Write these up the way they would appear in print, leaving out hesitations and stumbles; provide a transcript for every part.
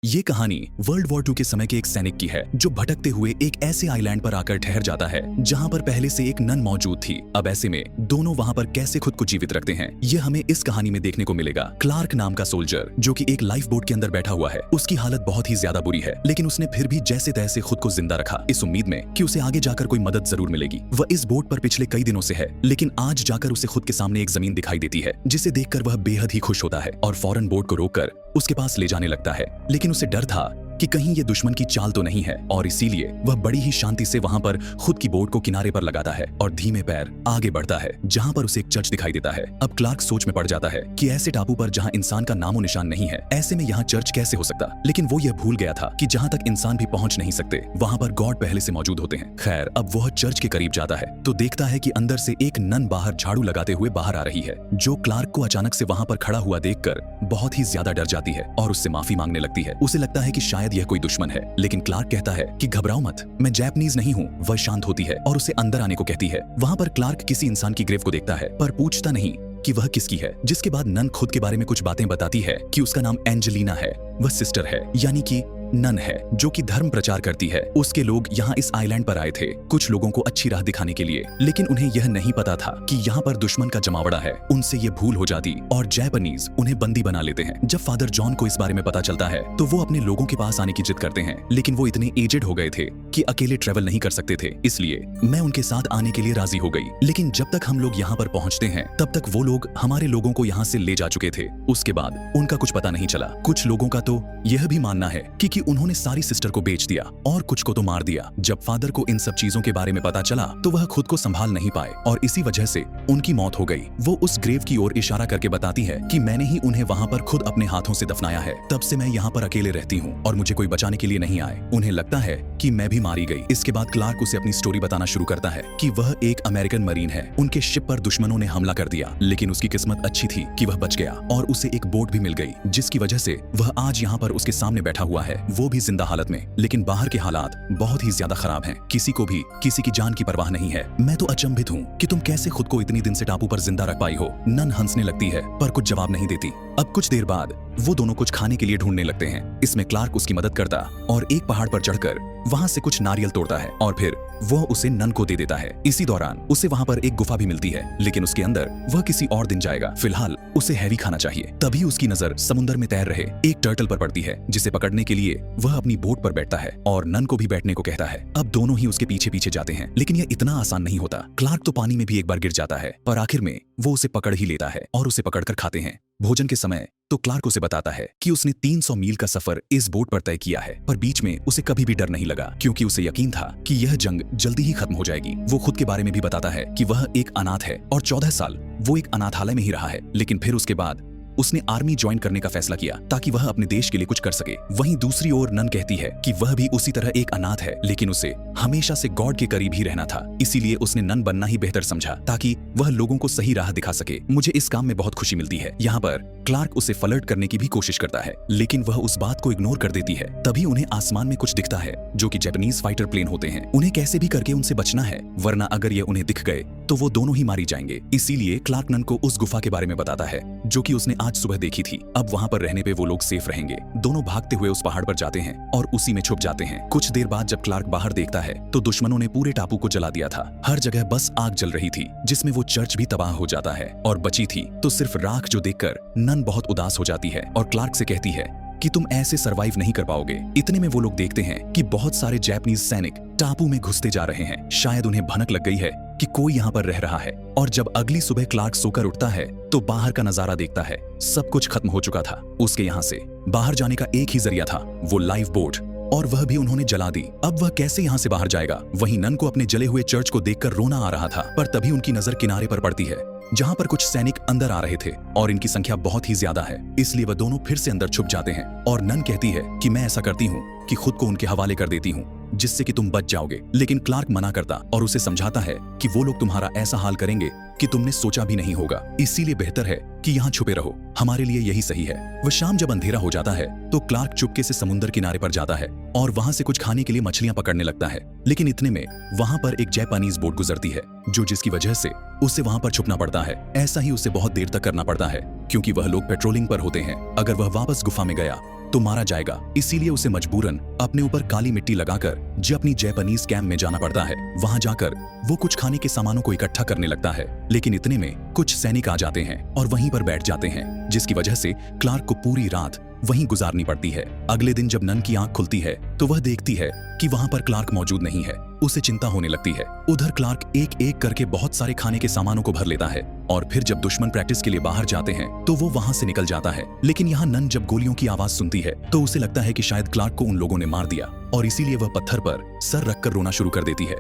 ये कहानी world war 2 के समय के एक सैनिक की है जो भटकते हुए एक ऐसे आइलैंड पर आकर ठहर जाता है जहां पर पहले से एक नन मौजूद थी। अब ऐसे में दोनों वहां पर कैसे खुद को जीवित रखते हैं ये हमें इस कहानी में देखने को मिलेगा। क्लार्क नाम का सोल्जर जो कि एक लाइफ बोट के अंदर बैठा हुआ है, उसकी हालत बहुत ही ज्यादा बुरी है, लेकिन उसने फिर भी जैसे तैसे खुद को जिंदा रखा इस उम्मीद में कि उसे आगे जाकर कोई मदद जरूर मिलेगी। वह इस बोट पर पिछले कई दिनों से है, लेकिन आज जाकर उसे खुद के सामने एक जमीन दिखाई देती है जिसे देखकर वह बेहद ही खुश होता है और फौरन बोट को रोककर उसके पास ले जाने लगता है। लेकिन उसे डर था कि कहीं ये दुश्मन की चाल तो नहीं है, और इसीलिए वह बड़ी ही शांति से वहां पर खुद की बोट को किनारे पर लगाता है और धीमे पैर आगे बढ़ता है जहां पर उसे एक चर्च दिखाई देता है। अब क्लार्क सोच में पड़ जाता है कि ऐसे टापू पर जहां इंसान का नामो निशान नहीं है, ऐसे में यहाँ चर्च कैसे हो सकता। लेकिन वो यह भूल गया था कि जहां तक इंसान भी पहुंच नहीं सकते वहां पर गॉड पहले से मौजूद होते हैं। खैर, अब वह चर्च के करीब जाता है तो देखता है कि अंदर से एक नन बाहर झाड़ू लगाते हुए बाहर आ रही है, जो क्लार्क को अचानक से वहां पर खड़ा हुआ देखकर बहुत ही ज्यादा डर जाती है और उससे माफी मांगने लगती है। उसे लगता है कि शायद यह कोई दुश्मन है, लेकिन क्लार्क कहता है कि घबराओ मत, मैं जापानीज नहीं हूँ। वह शांत होती है और उसे अंदर आने को कहती है। वहां पर क्लार्क किसी इंसान की ग्रेव को देखता है पर पूछता नहीं कि वह किसकी है, जिसके बाद नन खुद के बारे में कुछ बातें बताती है कि उसका नाम एंजेलिना है, वह सिस्टर है यानी कि नन है जो कि धर्म प्रचार करती है। उसके लोग यहाँ इस आइलैंड पर आए थे कुछ लोगों को अच्छी राह दिखाने के लिए, लेकिन उन्हें यह नहीं पता था कि यहाँ पर दुश्मन का जमावड़ा है। उनसे ये भूल हो जाती और जापानीज उन्हें बंदी बना लेते हैं। जब फादर जॉन को इस बारे में पता चलता है तो वो अपने लोगों के पास आने की जिद करते हैं, लेकिन वो इतने एजेड हो गए थे कि अकेले ट्रेवल नहीं कर सकते थे, इसलिए मैं उनके साथ आने के लिए राजी हो गई। लेकिन जब तक हम लोग यहाँ पर पहुँचते हैं तब तक वो लोग हमारे लोगों को यहाँ से ले जा चुके थे। उसके बाद उनका कुछ पता नहीं चला। कुछ लोगों का तो यह भी मानना है कि उन्होंने सारी सिस्टर को बेच दिया और कुछ को तो मार दिया। जब फादर को इन सब चीजों के बारे में पता चला तो वह खुद को संभाल नहीं पाए और इसी वजह से उनकी मौत हो गई। वो उस ग्रेव की ओर इशारा करके बताती है कि मैंने ही उन्हें वहां पर खुद अपने हाथों से दफनाया है, तब से मैं यहाँ पर अकेले रहती हूँ और मुझे कोई बचाने के लिए नहीं आए। उन्हें लगता है कि मैं भी मारी गई। इसके बाद क्लार्क उसे अपनी स्टोरी बताना शुरू करता है कि वह एक अमेरिकन मरीन है, उनके शिप पर दुश्मनों ने हमला कर दिया, लेकिन उसकी किस्मत अच्छी थी कि वह बच गया और उसे एक बोट भी मिल गई, जिसकी वजह से वह आज यहाँ पर उसके सामने बैठा हुआ है, वो भी जिंदा हालत में। लेकिन बाहर के हालात बहुत ही ज्यादा खराब हैं, किसी को भी किसी की जान की परवाह नहीं है। मैं तो अचंभित हूँ कि तुम कैसे खुद को इतनी दिन से टापू पर जिंदा रख पाई हो। नन हंसने लगती है पर कुछ जवाब नहीं देती। अब कुछ देर बाद वो दोनों कुछ खाने के लिए ढूंढने लगते हैं। इसमें क्लार्क उसकी मदद करता और एक पहाड़ पर चढ़कर वहां से कुछ नारियल तोड़ता है और फिर वह उसे नन को दे देता है। इसी दौरान उसे वहां पर एक गुफा भी मिलती है, लेकिन उसके अंदर वह किसी और दिन जाएगा। फिलहाल उसे हैवी खाना चाहिए। तभी उसकी नजर समुद्र में तैर रहे एक टर्टल पर पड़ती है, जिसे पकड़ने के लिए वह अपनी बोट पर बैठता है और नन को भी बैठने को कहता है। अब दोनों ही उसके पीछे पीछे जाते हैं, लेकिन यह इतना आसान नहीं होता। क्लार्क तो पानी में भी एक बार गिर जाता है, पर आखिर में वो उसे पकड़ ही लेता है और उसे पकड़कर खाते हैं। भोजन के समय तो क्लार्क उसे बताता है कि उसने 300 मील का सफर इस बोट पर तय किया है, पर बीच में उसे कभी भी डर नहीं लगा क्योंकि उसे यकीन था कि यह जंग जल्दी ही खत्म हो जाएगी। वो खुद के बारे में भी बताता है कि वह एक अनाथ है और 14 साल वो एक अनाथालय में ही रहा है, लेकिन फिर उसके बाद उसने आर्मी ज्वाइन करने का फैसला किया ताकि वह अपने देश के लिए कुछ कर सके। वहीं दूसरी ओर नन कहती है कि वह भी उसी तरह एक अनाथ है, लेकिन उसे हमेशा से गॉड के करीब ही रहना था, इसीलिए उसने नन बनना ही बेहतर समझा ताकि वह लोगों को सही राह दिखा सके। मुझे इस काम में बहुत खुशी मिलती है। यहाँ पर क्लार्क उसे फ्लर्ट करने की भी कोशिश करता है, लेकिन वह उस बात को इग्नोर कर देती है। तभी उन्हें आसमान में कुछ दिखता है जो कि जापानीज फाइटर प्लेन होते हैं। उन्हें कैसे भी करके उनसे बचना है, वरना अगर ये उन्हें दिख गए तो वो दोनों ही मारी जाएंगे। इसीलिए क्लार्क नन को उस गुफा के बारे में बताता है जो कि उसने आज सुबह देखी थी। अब वहां पर रहने पे वो लोग सेफ रहेंगे। दोनों भागते हुए उस पहाड़ पर जाते हैं और उसी में छुप जाते हैं। कुछ देर बाद जब क्लार्क बाहर देखता है तो दुश्मनों ने पूरे टापू को जला दिया था। हर जगह बस आग जल रही थी, जिसमें वो चर्च भी तबाह हो जाता है और बची थी तो सिर्फ राख, जो देखकर नन बहुत उदास हो जाती है और क्लार्क से कहती है कि तुम ऐसे सरवाइव नहीं कर पाओगे। इतने में वो लोग देखते हैं कि बहुत सारे जापानीज सैनिक टापू में घुसते जा रहे हैं। शायद उन्हें भनक लग गई है कि कोई यहाँ पर रह रहा है, और जब अगली सुबह क्लार्क सोकर उठता है तो बाहर का नजारा देखता है। सब कुछ खत्म हो चुका था। उसके यहाँ से बाहर जाने का एक ही जरिया था, वो लाइफ बोट, और वह भी उन्होंने जला दी। अब वह कैसे यहाँ से बाहर जाएगा। वहीं नन को अपने जले हुए चर्च को देखकर रोना आ रहा था, पर तभी उनकी नजर किनारे पर पड़ती है जहाँ पर कुछ सैनिक अंदर आ रहे थे और इनकी संख्या बहुत ही ज्यादा है, इसलिए वह दोनों फिर से अंदर छुप जाते हैं। और नन कहती है कि मैं ऐसा करती हूँ कि खुद को उनके हवाले कर देती हूँ जिससे कि तुम बच जाओगे, लेकिन क्लार्क मना करता और उसे समझाता है कि वो लोग तुम्हारा ऐसा हाल करेंगे कि तुमने सोचा भी नहीं होगा, इसीलिए बेहतर है कि यहाँ छुपे रहो, हमारे लिए यही सही है। वह शाम जब अंधेरा हो जाता है तो क्लार्क चुपके से समुद्र किनारे पर जाता है और वहां से कुछ खाने के लिए मछलियां पकड़ने लगता है, लेकिन इतने में वहां पर एक जापानीज बोट गुजरती है जिसकी वजह से उसे वहां पर छुपना पड़ता है। ऐसा ही उसे बहुत देर तक करना पड़ता है क्योंकि वह लोग पेट्रोलिंग पर होते हैं। अगर वह वापस गुफा में गया तो मारा जाएगा। इसीलिए उसे मजबूरन अपने ऊपर काली मिट्टी लगाकर अपनी जापानीज कैंप में जाना पड़ता है। वहां जाकर वो कुछ खाने के सामानों को इकट्ठा करने लगता है, लेकिन इतने में कुछ सैनिक आ जाते हैं और वहीं पर बैठ जाते हैं, जिसकी वजह से क्लार्क को पूरी रात वहीं गुजारनी पड़ती है। अगले दिन जब नन की आंख खुलती है तो वह देखती है कि वहां पर क्लार्क मौजूद नहीं है। उसे चिंता होने लगती है। उधर क्लार्क एक एक करके बहुत सारे खाने के सामानों को भर लेता है और फिर जब दुश्मन प्रैक्टिस के लिए बाहर जाते हैं तो वो वहां से निकल जाता है। लेकिन यहाँ नन जब गोलियों की आवाज सुनती है तो उसे लगता है कि शायद क्लार्क को उन लोगों ने मार दिया और इसीलिए वह पत्थर पर सर रखकर रोना शुरू कर देती है।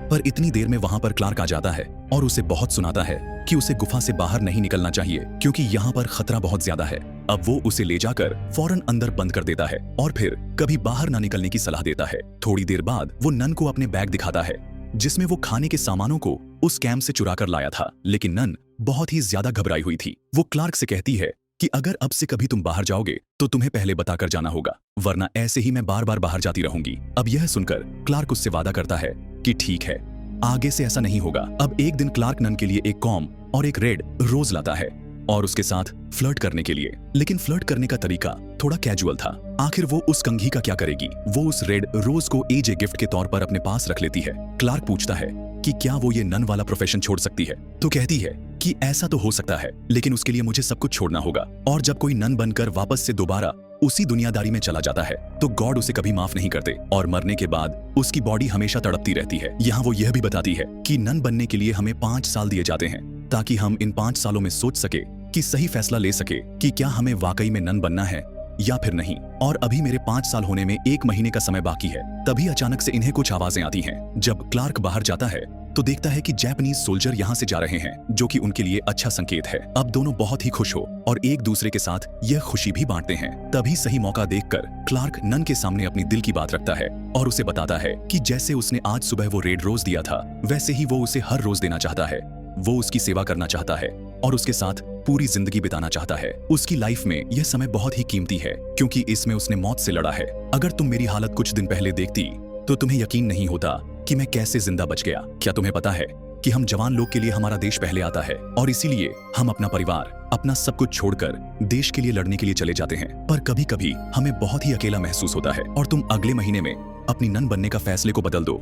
पर इतनी देर में वहां पर क्लार्क आ जाता है और उसे बहुत सुनाता है कि उसे गुफा से बाहर नहीं निकलना चाहिए क्योंकि यहाँ पर खतरा बहुत ज्यादा है। अब वो उसे ले जाकर फौरन अंदर बंद कर देता है और फिर कभी बाहर ना निकलने की सलाह देता है। थोड़ी देर बाद वो नन को अपने बैग दिखाता है जिसमें वो खाने के सामानों को उस कैंप से चुरा कर लाया था। लेकिन नन बहुत ही ज्यादा घबराई हुई थी। वो क्लार्क से कहती है कि अगर अब से कभी तुम बाहर जाओगे तो तुम्हें पहले बताकर जाना होगा, वरना ऐसे ही मैं बार बार बाहर जाती रहूंगी। अब यह सुनकर क्लार्क उससे वादा करता है कि ठीक है, आगे से ऐसा नहीं होगा। अब एक दिन क्लार्क नन के लिए एक कॉम और एक रेड रोज लाता है और उसके साथ फ्लर्ट करने के लिए। लेकिन फ्लर्ट करने का तरीका थोड़ा कैजुअल था। आखिर वो उस कंघी का क्या करेगी? वो उस रेड रोज को एजे गिफ्ट के तौर पर अपने पास रख लेती है। क्लार्क पूछता है कि क्या वो ये नन वाला प्रोफेशन छोड़ सकती है, तो कहती है कि ऐसा तो हो सकता है, लेकिन उसके लिए मुझे सब कुछ छोड़ना होगा। और जब कोई नन बनकर वापस से दोबारा उसी दुनियादारी में चला जाता है तो गॉड उसे कभी माफ नहीं करते और मरने के बाद उसकी बॉडी हमेशा तड़पती रहती है। यहाँ वो यह भी बताती है कि नन बनने के लिए हमें 5 साल दिए जाते हैं ताकि हम इन 5 सालों में सोच सके कि सही फैसला ले सके कि क्या हमें वाकई में नन बनना है या फिर नहीं। और अभी मेरे 5 साल होने में 1 महीने का समय बाकी है। तभी अचानक से इन्हें कुछ आवाजें आती हैं। जब क्लार्क बाहर जाता है तो देखता है कि जापानीज सोल्जर यहाँ से जा रहे हैं, जो कि उनके लिए अच्छा संकेत है। अब दोनों बहुत ही खुश हो और एक दूसरे के साथ यह खुशी भी बांटते हैं। तभी सही मौका देखकर क्लार्क नन के सामने अपनी दिल की बात रखता है और उसे बताता है कि जैसे उसने आज सुबह वो रेड रोज दिया था वैसे ही वो उसे हर रोज देना चाहता है। वो उसकी सेवा करना चाहता है और उसके साथ पूरी जिंदगी बिताना चाहता है। उसकी लाइफ में यह समय बहुत ही कीमती है क्योंकि इसमें उसने मौत से लड़ा है। अगर तुम मेरी हालत कुछ दिन पहले देखती तो तुम्हें यकीन नहीं होता कि मैं कैसे जिंदा बच गया। क्या तुम्हें पता है कि हम जवान लोग के लिए हमारा देश पहले आता है और इसीलिए हम अपना परिवार, अपना सब कुछ छोड़कर देश के लिए लड़ने के लिए चले जाते हैं। पर कभी कभी हमें बहुत ही अकेला महसूस होता है और तुम अगले महीने में अपनी नन बनने का फैसले को बदल दो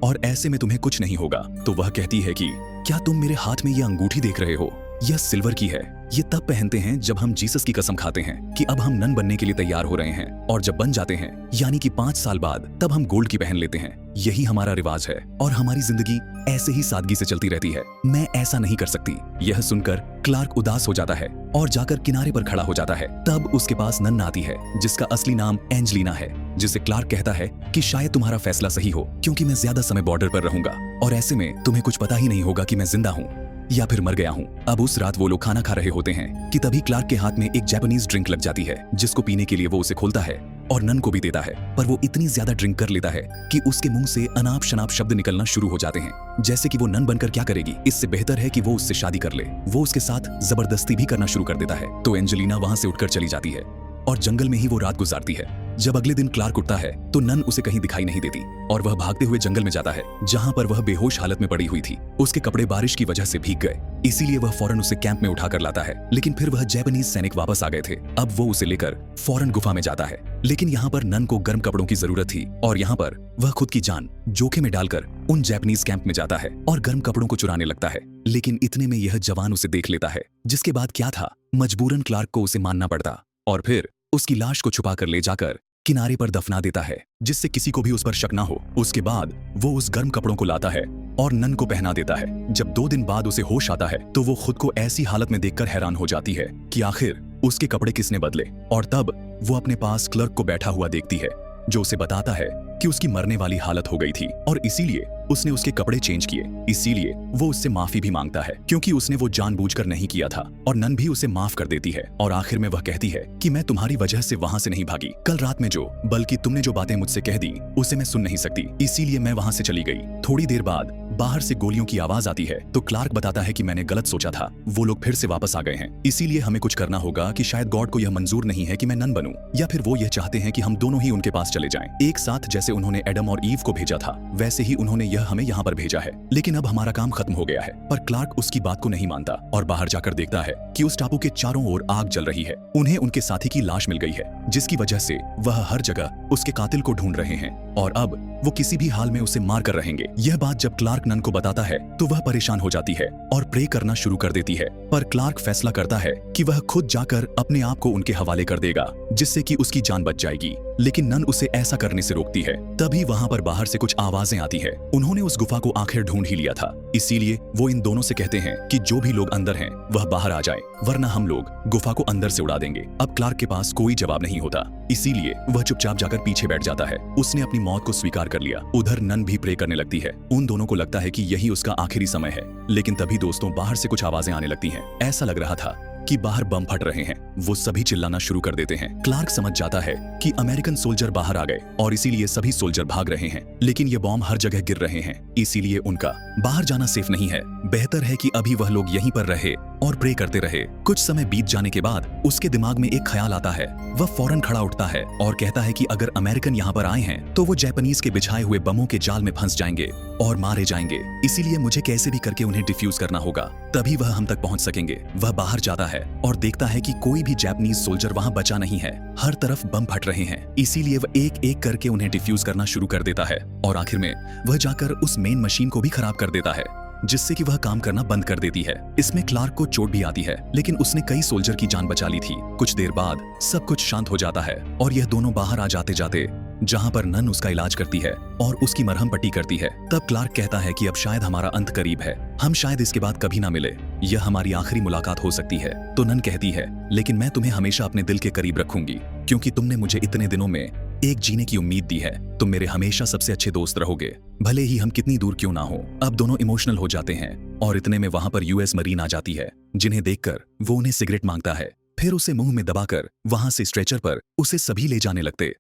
और ऐसे में तुम्हें कुछ नहीं होगा। तो वह कहती है कि क्या तुम मेरे हाथ में यह अंगूठी देख रहे हो? यह सिल्वर की है। ये तब पहनते हैं जब हम जीसस की कसम खाते हैं कि अब हम नन बनने के लिए तैयार हो रहे हैं, और जब बन जाते हैं यानी कि 5 साल बाद तब हम गोल्ड की पहन लेते हैं। यही हमारा रिवाज है और हमारी जिंदगी ऐसे ही सादगी से चलती रहती है। मैं ऐसा नहीं कर सकती। यह सुनकर क्लार्क उदास हो जाता है और जाकर किनारे पर खड़ा हो जाता है। तब उसके पास नन आती है जिसका असली नाम एंजेलिना है, जिसे क्लार्क कहता है कि शायद तुम्हारा फैसला सही हो क्योंकि मैं ज्यादा समय बॉर्डर पर रहूंगा और ऐसे में तुम्हें कुछ पता ही नहीं होगा कि मैं जिंदा हूँ या फिर मर गया हूँ। अब उस रात वो लोग खाना खा रहे होते हैं कि तभी क्लार्क के हाथ में एक जापानीज ड्रिंक लग जाती है, जिसको पीने के लिए वो उसे खोलता है और नन को भी देता है। पर वो इतनी ज्यादा ड्रिंक कर लेता है कि उसके मुंह से अनाप शनाप शब्द निकलना शुरू हो जाते हैं, जैसे कि वो नन बनकर क्या करेगी, इससे बेहतर है कि वो उससे शादी कर ले। वो उसके साथ जबरदस्ती भी करना शुरू कर देता है। तो एंजेलिना वहां से उठकर चली जाती है और जंगल में ही वो रात गुजारती है। जब अगले दिन क्लार्क उठता है तो नन उसे कहीं दिखाई नहीं देती और वह भागते हुए जंगल में जाता है जहां पर वह बेहोश हालत में पड़ी हुई थी। उसके कपड़े बारिश की वजह से भीग गए, इसीलिए वह फौरन उसे कैंप में उठाकर लाता है। लेकिन फिर वह जापानीज सैनिक वापस आ गए थे। अब वो उसे लेकर फौरन गुफा में जाता है। लेकिन यहाँ पर नन को गर्म कपड़ों की जरूरत थी और यहाँ पर वह खुद की जान जोखिम में डालकर उन जापानीज कैंप में जाता है और गर्म कपड़ों को चुराने लगता है। लेकिन इतने में यह जवान उसे देख लेता है, जिसके बाद क्या था, मजबूरन क्लार्क को उसे मानना पड़ता और फिर उसकी लाश को छुपाकर ले जाकर किनारे पर दफना देता है, जिससे किसी को भी उस पर शक ना हो। उसके बाद वो उस गर्म कपड़ों को लाता है और नन को पहना देता है। जब 2 दिन बाद उसे होश आता है तो वो खुद को ऐसी हालत में देखकर हैरान हो जाती है कि आखिर उसके कपड़े किसने बदले। और तब वो अपने पास क्लर्क को बैठा हुआ देखती है जो उसे बताता है कि उसकी मरने वाली हालत हो गई थी और इसीलिए उसने उसके कपड़े चेंज किए। इसीलिए वो उससे माफी भी मांगता है क्योंकि उसने वो जानबूझकर नहीं किया था और नन भी उसे माफ कर देती है। और आखिर में वह कहती है कि मैं तुम्हारी वजह से वहां से नहीं भागी। कल रात में बल्कि तुमने जो बातें मुझसे कह दी उसे मैं सुन नहीं सकती, इसीलिए मैं वहां से चली गई। थोड़ी देर बाद बाहर से गोलियों की आवाज आती है तो क्लार्क बताता है कि मैंने गलत सोचा था, वो लोग फिर से वापस आ गए हैं, इसीलिए हमें कुछ करना होगा कि शायद गॉड को यह मंजूर नहीं है कि मैं नन बनूं, या फिर वो यह चाहते हैं कि हम दोनों ही उनके पास चले जाएं एक साथ। जैसे उन्होंने एडम और ईव को भेजा था वैसे ही उन्होंने यह हमें यहाँ पर भेजा है, लेकिन अब हमारा काम खत्म हो गया है। पर क्लार्क उसकी बात को नहीं मानता और बाहर जाकर देखता है कि उस टापू के चारों ओर आग जल रही है। उन्हें उनके साथी की लाश मिल गई है, जिसकी वजह से वह हर जगह उसके कातिल को ढूंढ रहे हैं और अब वो किसी भी हाल में उसे मार कर रहेंगे। यह बात जब क्लार्क नन को बताता है तो वह परेशान हो जाती है और प्रे करना शुरू कर देती है। पर क्लार्क फैसला करता है कि वह खुद जाकर अपने आप को उनके हवाले कर देगा, जिससे कि उसकी जान बच जाएगी। लेकिन नन उसे ऐसा करने से रोकती है। तभी वहां पर बाहर से कुछ आवाजें आती है। उन्होंने उस गुफा को आखिर ढूंढ ही लिया था, इसीलिए वो इन दोनों से कहते हैं कि जो भी लोग अंदर हैं वह बाहर आ जाए, वरना हम लोग गुफा को अंदर से उड़ा देंगे। अब क्लार्क के पास कोई जवाब नहीं होता, इसीलिए वह चुपचाप जाकर पीछे बैठ जाता है। उसने अपनी मौत को स्वीकार कर लिया। उधर नन भी प्रे करने लगती है। उन दोनों को लगता है कि यही उसका आखिरी समय है। लेकिन तभी दोस्तों बाहर से कुछ आवाजें आने लगती हैं। ऐसा लग रहा था कि बाहर बम फट रहे हैं। वो सभी चिल्लाना शुरू कर देते हैं। क्लार्क समझ जाता है कि अमेरिकन सोल्जर बाहर आ गए और इसीलिए सभी सोल्जर भाग रहे हैं। लेकिन ये बॉम्ब हर जगह गिर रहे हैं, इसीलिए उनका बाहर जाना सेफ नहीं है। बेहतर है कि अभी वह लोग यहीं पर रहे और प्रे करते रहे। कुछ समय बीत जाने के बाद उसके दिमाग में एक ख्याल आता है। वह फौरन खड़ा उठता है और कहता है कि अगर अमेरिकन यहाँ पर आए हैं तो वो जापानीज के बिछाए हुए बमों के जाल में फंस जाएंगे और मारे जाएंगे। इसीलिए मुझे कैसे भी करके उन्हें डिफ्यूज करना होगा, तभी वह हम तक पहुंच सकेंगे। वह बाहर जाता है और देखता है कि कोई भी जापानीज सोल्जर वहां बचा नहीं है। हर तरफ बम फट रहे हैं, इसीलिए वह एक एक करके उन्हें डिफ्यूज करना शुरू कर देता है और आखिर में वह जाकर उस मेन मशीन को भी खराब कर देता है, जिससे कि वह काम करना बंद कर देती है। इसमें क्लार्क को चोट भी आती है, लेकिन उसने कई सोल्जर की जान बचा ली थी। कुछ देर बाद सब कुछ शांत हो जाता है और यह दोनों बाहर आ जाते जाते जहां पर नन उसका इलाज करती है और उसकी मरहम पट्टी करती है। तब क्लार्क कहता है कि अब शायद हमारा अंत करीब है, हम शायद इसके बाद कभी ना मिले, यह हमारी आखिरी मुलाकात हो सकती है। तो नन कहती है, लेकिन मैं तुम्हें हमेशा अपने दिल के करीब रखूंगी, क्योंकि तुमने मुझे इतने दिनों में एक जीने की उम्मीद दी है। तुम मेरे हमेशा सबसे अच्छे दोस्त रहोगे, भले ही हम कितनी दूर क्यों ना हो। अब दोनों इमोशनल हो जाते हैं और इतने में वहां पर यूएस मरीन आ जाती है, जिन्हें देखकर वो उन्हें सिगरेट मांगता है। फिर उसे मुंह में दबाकर वहां से स्ट्रेचर पर उसे सभी ले जाने लगते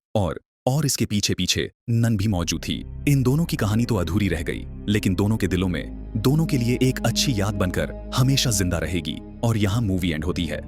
और इसके पीछे पीछे नन भी मौजूद थी। इन दोनों की कहानी तो अधूरी रह गई, लेकिन दोनों के दिलों में दोनों के लिए एक अच्छी याद बनकर हमेशा जिंदा रहेगी। और यहाँ मूवी एंड होती है।